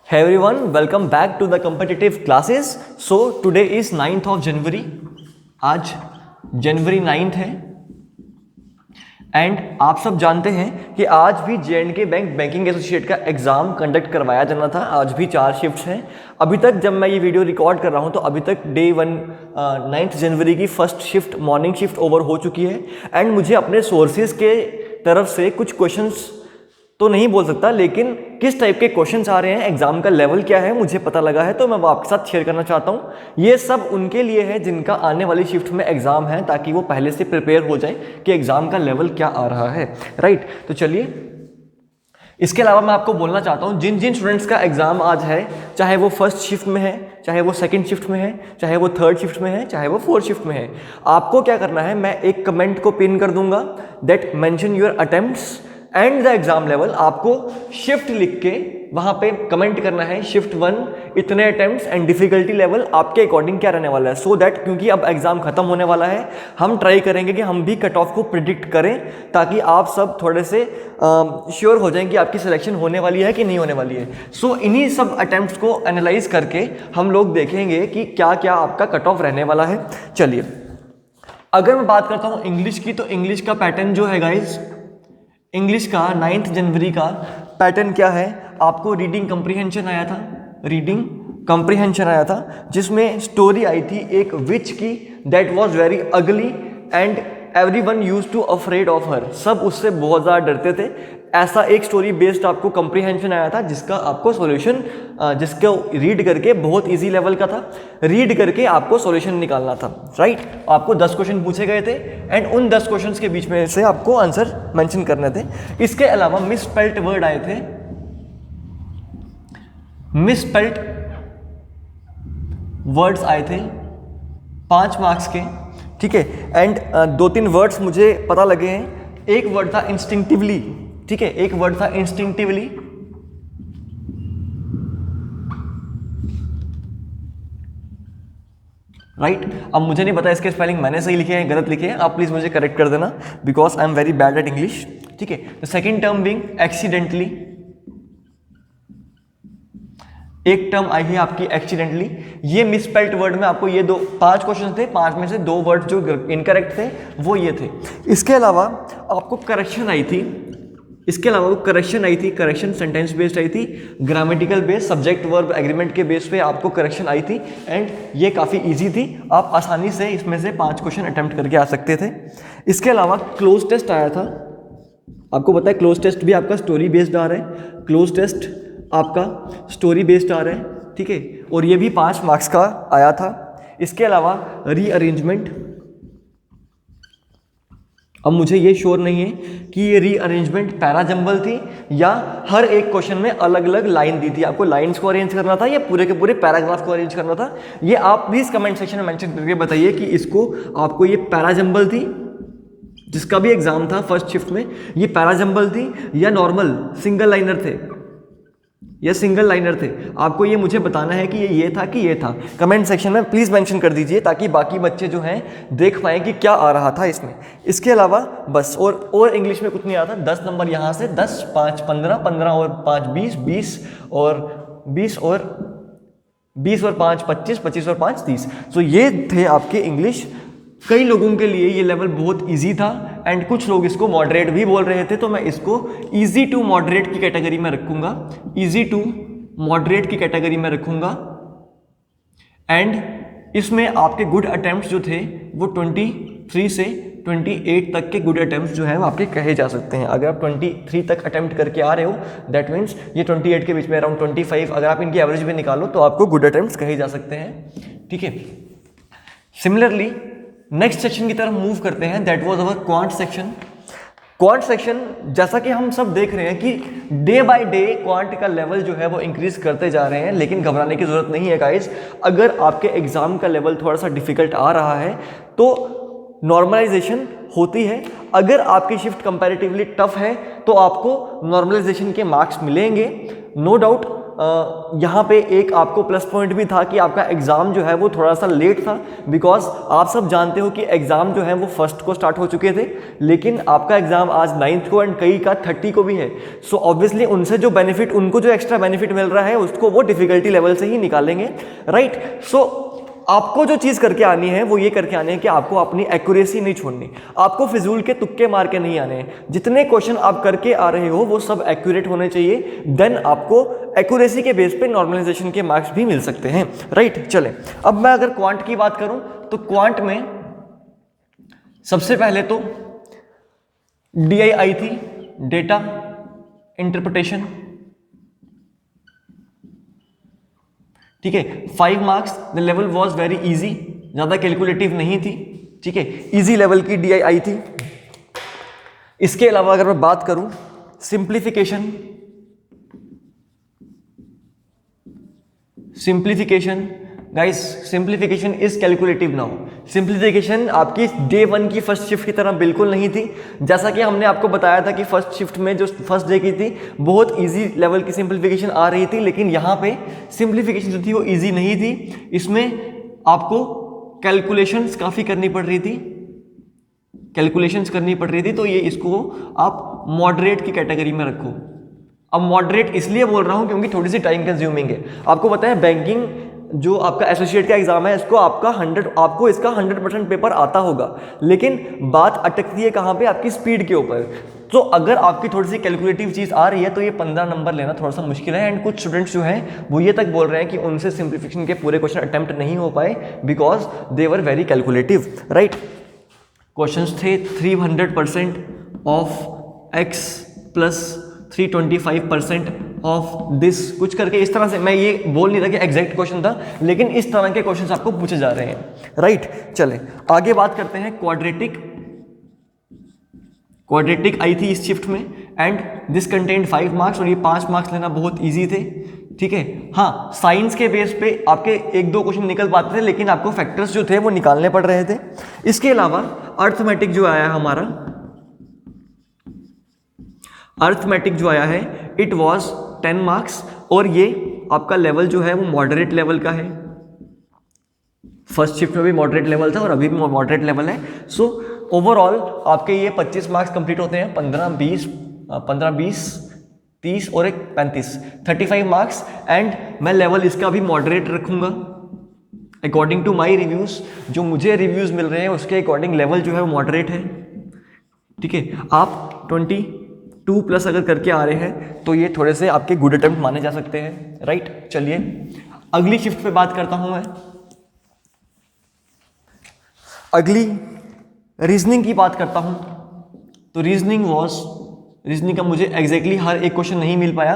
Hey everyone, welcome back to the competitive classes. So today is 9th of January. आज जनवरी 9th है and आप सब जानते हैं कि आज भी J&K बैंक बैंकिंग एसोसिएट का एग्ज़ाम कंडक्ट करवाया जाना था। आज भी 4 शिफ्ट्स हैं। अभी तक जब मैं ये वीडियो रिकॉर्ड कर रहा हूँ तो अभी तक डे 9th जनवरी की first shift morning shift over हो चुकी है एंड मुझे अपने सोर्सेज के तरफ से कुछ क्वेश्चंस तो नहीं बोल सकता, लेकिन किस टाइप के क्वेश्चंस आ रहे हैं, एग्जाम का लेवल क्या है मुझे पता लगा है, तो मैं वो आपके साथ शेयर करना चाहता हूँ। ये सब उनके लिए है जिनका आने वाली शिफ्ट में एग्जाम है, ताकि वो पहले से प्रिपेयर हो जाए कि एग्जाम का लेवल क्या आ रहा है। राइट, तो चलिए, इसके अलावा मैं आपको बोलना चाहता हूँ जिन जिन स्टूडेंट्स का एग्जाम आज है, चाहे वो फर्स्ट शिफ्ट में है, चाहे वो सेकंड शिफ्ट में है, चाहे वो थर्ड शिफ्ट में है, चाहे वो फोर्थ शिफ्ट में है, आपको क्या करना है, मैं एक कमेंट को पिन कर दूंगा, that mention your attempts and the exam level. आपको शिफ्ट लिख के वहां पे कमेंट करना है, शिफ्ट 1 इतने अटेम्प्ट्स एंड डिफिकल्टी लेवल आपके अकॉर्डिंग क्या रहने वाला है, सो दैट क्योंकि अब एग्जाम खत्म होने वाला है, हम ट्राई करेंगे कि हम भी कट ऑफ को प्रिडिक्ट करें, ताकि आप सब थोड़े से श्योर हो जाएं कि आपकी सिलेक्शन होने वाली है कि नहीं होने वाली है। सो इन्हीं सब अटेम्प्ट्स को एनालाइज करके हम लोग देखेंगे कि क्या क्या आपका कट ऑफ रहने वाला है। चलिए, अगर मैं बात करता हूँ इंग्लिश की, तो इंग्लिश का पैटर्न जो है गाइज, इंग्लिश का 9th जनवरी का पैटर्न क्या है, आपको रीडिंग कम्प्रीहेंशन आया था, रीडिंग कम्प्रीहेंशन आया था, जिसमें स्टोरी आई थी एक विच की, that was very ugly and everyone used to afraid of her. सब उससे बहुत ज़्यादा डरते थे। ऐसा एक स्टोरी बेस्ड आपको कम्प्रीहेंशन आया था, जिसका आपको सॉल्यूशन, जिसको रीड करके बहुत इजी लेवल का था, रीड करके आपको सॉल्यूशन निकालना था। राइट, आपको 10 क्वेश्चन पूछे गए थे एंड उन 10 क्वेश्चंस के बीच में से आपको आंसर मेंशन करने थे। इसके अलावा मिसस्पेल्ट वर्ड आए थे, मिसस्पेल्ट वर्ड्स आए थे 5 मार्क्स के, ठीक है। एंड 2-3 वर्ड्स मुझे पता लगे हैं। एक वर्ड था इंस्टिंक्टिवली, ठीक है, एक वर्ड था इंस्टिंक्टिवली, राइट। अब मुझे नहीं पता इसके स्पेलिंग मैंने सही लिखे हैं गलत लिखे हैं, आप प्लीज मुझे करेक्ट कर देना, because I am very bad at English, ठीक है। तो सेकेंड टर्म बिंग एक्सीडेंटली, एक टर्म आई है आपकी एक्सीडेंटली। ये मिसस्पेल्ट वर्ड में आपको ये 5 क्वेश्चन थे, 5 में से 2 वर्ड जो इनकरेक्ट थे वो ये थे। इसके अलावा आपको करेक्शन आई थी, इसके अलावा वो करेक्शन आई थी, करेक्शन सेंटेंस बेस्ड आई थी, grammatical based, subject verb agreement के बेस पे आपको करेक्शन आई थी एंड ये काफ़ी इजी थी, आप आसानी से इसमें से 5 क्वेश्चन अटेम्प्ट करके आ सकते थे। इसके अलावा क्लोज टेस्ट आया था, आपको पता है क्लोज टेस्ट भी आपका स्टोरी बेस्ड आ रहा है, क्लोज टेस्ट आपका स्टोरी बेस्ड आ रहा है, ठीक है, और ये भी 5 मार्क्स का आया था। इसके अलावा रीअरेंजमेंट, अब मुझे ये श्योर नहीं है कि ये रीअरेंजमेंट पैराजंबल थी या हर एक क्वेश्चन में अलग अलग लाइन दी थी, आपको लाइंस को अरेंज करना था या पूरे के पूरे पैराग्राफ को अरेंज करना था। ये आप प्लीज कमेंट सेक्शन में मेंशन करके बताइए कि इसको आपको ये पैराजंबल थी, जिसका भी एग्जाम था फर्स्ट शिफ्ट में, ये पैराजंबल थी या नॉर्मल सिंगल लाइनर थे, ये सिंगल लाइनर थे। आपको ये मुझे बताना है कि ये था कि ये था। कमेंट सेक्शन में प्लीज़ मेंशन कर दीजिए, ताकि बाकी बच्चे जो हैं देख पाएँ कि क्या आ रहा था इसमें। इसके अलावा बस और इंग्लिश में कुछ नहीं आता। 10 नंबर यहाँ से 10, 5, 15, 15 और 5 20, 20 और 20 और 20 और 5 25, 25 और 5 30। तो ये थे आपके इंग्लिश। कई लोगों के लिए ये लेवल बहुत इजी था एंड कुछ लोग इसको मॉडरेट भी बोल रहे थे, तो मैं इसको इजी टू मॉडरेट की कैटेगरी में रखूंगा, इजी टू मॉडरेट की कैटेगरी में रखूंगा। एंड इसमें आपके गुड अटेम्प्ट्स जो थे वो 23 से 28 तक के गुड अटेम्प्ट्स जो है वो आपके कहे जा सकते हैं। अगर आप 23 तक अटेम्प्ट करके आ रहे हो, दैट मीन्स ये 28 के बीच में अराउंड 25, अगर आप इनकी एवरेज भी निकालो तो आपको गुड अटेम्प्ट्स कहे जा सकते हैं, ठीक है। सिमिलरली नेक्स्ट सेक्शन की तरफ मूव करते हैं, that was our quant section. Quant section, जैसा कि हम सब देख रहे हैं कि डे बाय डे क्वांट का लेवल जो है वो इंक्रीज करते जा रहे हैं, लेकिन घबराने की जरूरत नहीं है गाइस। अगर आपके एग्जाम का लेवल थोड़ा सा डिफिकल्ट आ रहा है तो नॉर्मलाइजेशन होती है। अगर आपकी शिफ्ट कंपैरेटिवली टफ है तो आपको नॉर्मलाइजेशन के मार्क्स मिलेंगे, नो डाउट। यहाँ पे एक आपको प्लस पॉइंट भी था कि आपका एग्ज़ाम जो है वो थोड़ा सा लेट था, बिकॉज आप सब जानते हो कि एग्ज़ाम जो है वो 1 को स्टार्ट हो चुके थे, लेकिन आपका एग्ज़ाम आज 9 को एंड कई का 30 को भी है। सो ऑब्वियसली उनसे जो बेनिफिट, उनको जो एक्स्ट्रा बेनिफिट मिल रहा है उसको वो डिफिकल्टी लेवल से ही निकालेंगे, राइट। सो आपको जो चीज़ करके आनी है वो ये करके आनी है कि आपको अपनी एक्यूरेसी नहीं छोड़नी, आपको फिजूल के तुक्के मार के नहीं आने हैं। जितने क्वेश्चन आप करके आ रहे हो वो सब एक्यूरेट होने चाहिए, देन आपको एक्यूरेसी के बेस पे नॉर्मलाइजेशन के मार्क्स भी मिल सकते हैं, राइट। चले, अब मैं अगर क्वांट की बात करूं तो क्वांट में सबसे पहले तो DI आई थी, डेटा इंटरप्रिटेशन, ठीक है, 5 marks. The level was very easy, ज़्यादा कैलकुलेटिव नहीं थी, ठीक है, इजी लेवल की DI आई थी। इसके अलावा अगर मैं बात करूं simplification, guys simplification is calculative now. Simplification आपकी डे 1 की फर्स्ट शिफ्ट की तरह बिल्कुल नहीं थी। जैसा कि हमने आपको बताया था कि फर्स्ट शिफ्ट में जो फर्स्ट डे की थी बहुत इजी लेवल की सिंप्लीफिकेशन आ रही थी, लेकिन यहाँ पे सिंप्लीफिकेशन जो थी वो इजी नहीं थी। इसमें आपको कैलकुलेशंस काफ़ी करनी पड़ रही थी, तो ये इसको आप मॉडरेट की कैटेगरी में रखो। अब मॉडरेट इसलिए बोल रहा हूँ क्योंकि थोड़ी सी टाइम कंज्यूमिंग है। आपको पता है बैंकिंग जो आपका एसोसिएट का एग्जाम है इसको आपको इसका 100% पेपर आता होगा, लेकिन बात अटकती है कहाँ पे, आपकी स्पीड के ऊपर। तो अगर आपकी थोड़ी सी कैलकुलेटिव चीज़ आ रही है तो ये 15 नंबर लेना थोड़ा सा मुश्किल है। एंड कुछ स्टूडेंट्स जो हैं वो ये तक बोल रहे हैं कि उनसे सिंप्लीफिकेशन के पूरे क्वेश्चन अटेम्प्ट नहीं हो पाए because they were very calculative, right. Questions थे 300% of x plus 325% of this, कुछ करके इस तरह से। मैं ये बोल नहीं रहा कि एग्जैक्ट क्वेश्चन था, लेकिन इस तरह के क्वेश्चंस आपको पूछे जा रहे हैं, राइट। चले आगे बात करते हैं क्वाड्रेटिक आई थी इस शिफ्ट में एंड दिस कंटेंट 5 मार्क्स, और ये 5 मार्क्स लेना बहुत ईजी थे, ठीक है। हाँ, साइंस के बेस पे आपके 1-2 क्वेश्चन निकल पाते थे, लेकिन आपको फैक्टर्स जो थे वो निकालने पड़ रहे थे। इसके अलावा अर्थमेटिक जो आया हमारा, इट वॉज 10 मार्क्स, और ये आपका लेवल जो है वो मॉडरेट लेवल का है। फर्स्ट शिफ्ट में भी मॉडरेट लेवल था और अभी भी मॉडरेट लेवल है। सो ओवरऑल आपके ये 25 मार्क्स कंप्लीट होते हैं, 15, 20, 30 और एक 35, 35 मार्क्स। एंड मैं लेवल इसका भी मॉडरेट रखूंगा अकॉर्डिंग टू माई रिव्यूज़। जो मुझे रिव्यूज़ मिल रहे हैं उसके अकॉर्डिंग लेवल जो है वो मॉडरेट है, ठीक है। आप 22+ अगर करके आ रहे हैं तो ये थोड़े से आपके गुड अटेम्प्ट माने जा सकते हैं, राइट। चलिए अगली शिफ्ट पे बात करता हूं मैं। अगली रीजनिंग की बात करता हूं तो रीजनिंग का मुझे एग्जैक्टली हर एक क्वेश्चन नहीं मिल पाया,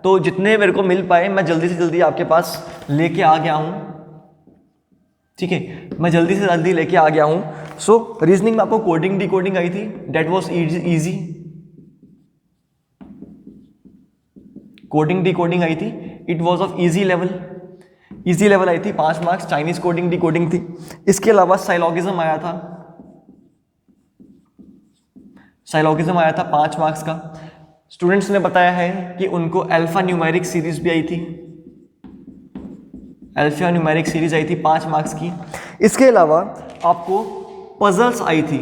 तो जितने मेरे को मिल पाए मैं जल्दी से जल्दी आपके पास लेके आ गया हूं, ठीक है। मैं जल्दी से जल्दी लेके आ गया हूं। सो रीजनिंग में आपको कोडिंग डिकोडिंग आई थी, that was easy. Coding decoding आई थी, it was of easy level आई थी, 5 मार्क्स। चाइनीज कोडिंग डिकोडिंग थी। इसके अलावा साइलॉगिज्म आया था 5 मार्क्स का। स्टूडेंट्स ने बताया है कि उनको अल्फा न्यूमेरिक सीरीज भी आई थी, 5 मार्क्स की। इसके अलावा आपको पजल्स आई थी,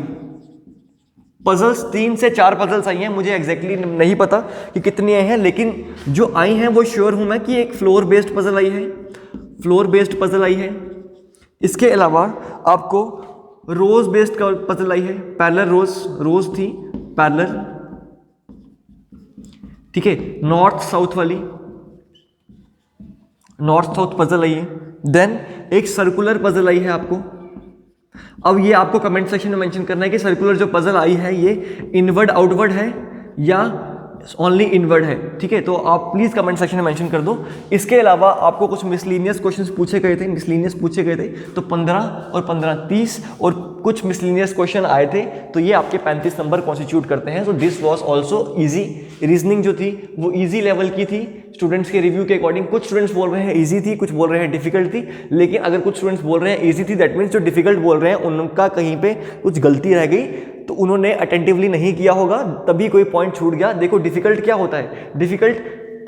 3 से 4 पजल्स आई हैं, मुझे एग्जैक्टली नहीं पता कि कितनी आई हैं, लेकिन जो आई हैं वो श्योर हूं मैं कि एक फ्लोर बेस्ड पजल आई है। इसके अलावा आपको रोज बेस्ड पजल आई है, पैरेलल रोज थी पैरेलल, ठीक है। नॉर्थ साउथ पजल आई है। देन एक सर्कुलर पजल आई है आपको। अब ये आपको कमेंट सेक्शन में मेंशन करना है कि सर्कुलर जो पजल आई है ये इनवर्ड आउटवर्ड है या ओनली इनवर्ड है, ठीक है। तो आप प्लीज कमेंट सेक्शन में मेंशन कर दो। इसके अलावा आपको कुछ मिसलिनियस क्वेश्चंस पूछे गए थे, तो 15 और 15 30 और कुछ मिसलिनियस क्वेश्चन आए थे, तो ये आपके 35 नंबर कॉन्स्टिट्यूट करते हैं। So this was also easy. Reasoning जो थी वो इजी लेवल की थी स्टूडेंट्स के रिव्यू के अकॉर्डिंग। कुछ स्टूडेंट्स बोल रहे हैं इजी थी, कुछ बोल रहे हैं डिफिकल्ट थी, लेकिन अगर कुछ स्टूडेंट्स बोल रहे हैं इजी थी, दैट मीन्स जो डिफिकल्ट बोल रहे हैं उनका कहीं पे कुछ गलती रह गई, तो उन्होंने अटेंटिवली नहीं किया होगा, तभी कोई पॉइंट छूट गया। देखो डिफिकल्ट क्या होता है, डिफिकल्ट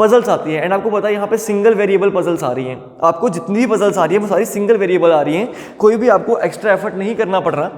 पजल्स आती है, एंड आपको पता है यहाँ पे सिंगल वेरिएबल पजल्स आ रही हैं। आपको जितनी भी पजल्स आ रही है वो सारी सिंगल वेरिएबल आ रही हैं, कोई भी आपको एक्स्ट्रा एफर्ट नहीं करना पड़ रहा।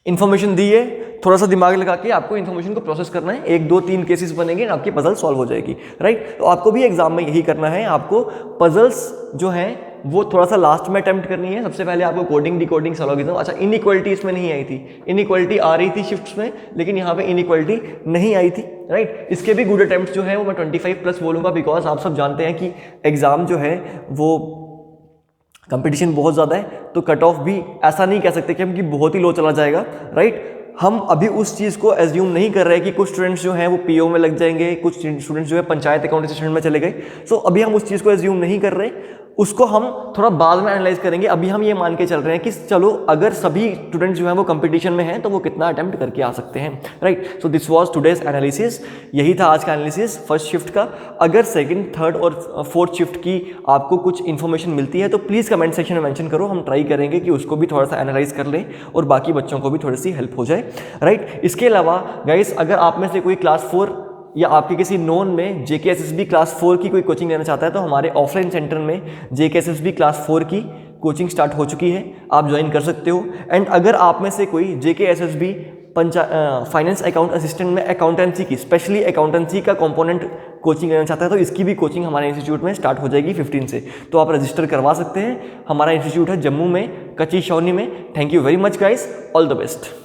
इन्फॉर्मेशन दी है, थोड़ा सा दिमाग लगा के आपको इन्फॉर्मेशन को प्रोसेस करना है, 1 2 3 केसेस बनेंगे, आपकी पजल सॉल्व हो जाएगी, राइट। तो आपको भी एग्जाम में यही करना है, आपको पजल्स जो हैं वो थोड़ा सा लास्ट में अटेम्प्ट करनी है। सबसे पहले आपको कोडिंग, डिकोडिंग, सॉलोगिज्म, अच्छा इनइक्वालिटी इसमें नहीं आई थी, इनइक्वालिटी आ रही थी शिफ्ट्स में, लेकिन यहाँ पे इनइक्वालिटी नहीं आई थी, राइट। इसके भी गुड अटेम्प्ट जो है वो मैं 25+ बोलूँगा, बिकॉज आप सब जानते हैं कि एग्जाम जो है वो कंपटीशन बहुत ज़्यादा है, तो कट ऑफ भी ऐसा नहीं कह सकते कि हम कि बहुत ही लो चला जाएगा, राइट। हम अभी उस चीज़ को एज्यूम नहीं कर रहे कि कुछ स्टूडेंट्स जो हैं वो पीओ में लग जाएंगे, कुछ स्टूडेंट्स जो है पंचायत अकाउंट असिस्टेंट में चले गए। सो अभी हम उस चीज़ को एज्यूम नहीं कर रहे, उसको हम थोड़ा बाद में एनालाइज करेंगे। अभी हम ये मान के चल रहे हैं कि चलो अगर सभी स्टूडेंट्स जो हैं वो कंपटीशन में हैं तो वो कितना अटेम्प्ट करके आ सकते हैं, right. So this was today's analysis, यही था आज का एनालिसिस फर्स्ट शिफ्ट का। अगर सेकंड, थर्ड और फोर्थ शिफ्ट की आपको कुछ इन्फॉर्मेशन मिलती है तो प्लीज़ कमेंट सेक्शन में मेंशन करो, हम ट्राई करेंगे कि उसको भी थोड़ा सा एनालाइज कर लें और बाकी बच्चों को भी थोड़ी सी हेल्प हो जाए, राइट। इसके अलावा गाइस, अगर आप में से कोई क्लास 4 या आपके किसी नोन में JKSSB क्लास 4 की कोई कोचिंग लेना चाहता है तो हमारे ऑफलाइन सेंटर में JKSSB क्लास 4 की कोचिंग स्टार्ट हो चुकी है, आप ज्वाइन कर सकते हो। एंड अगर आप में से कोई JKSSB फाइनेंस अकाउंट असिस्टेंट में अकाउंटेंसी की, स्पेशली अकाउंटेंसी का कंपोनेंट कोचिंग लेना चाहता है तो इसकी भी कोचिंग हमारे इंस्टीट्यूट में स्टार्ट हो जाएगी 15 से, तो आप रजिस्टर करवा सकते हैं। हमारा इंस्टीट्यूट है जम्मू में, कच्ची छावनी में। Thank you very much guys, all the best.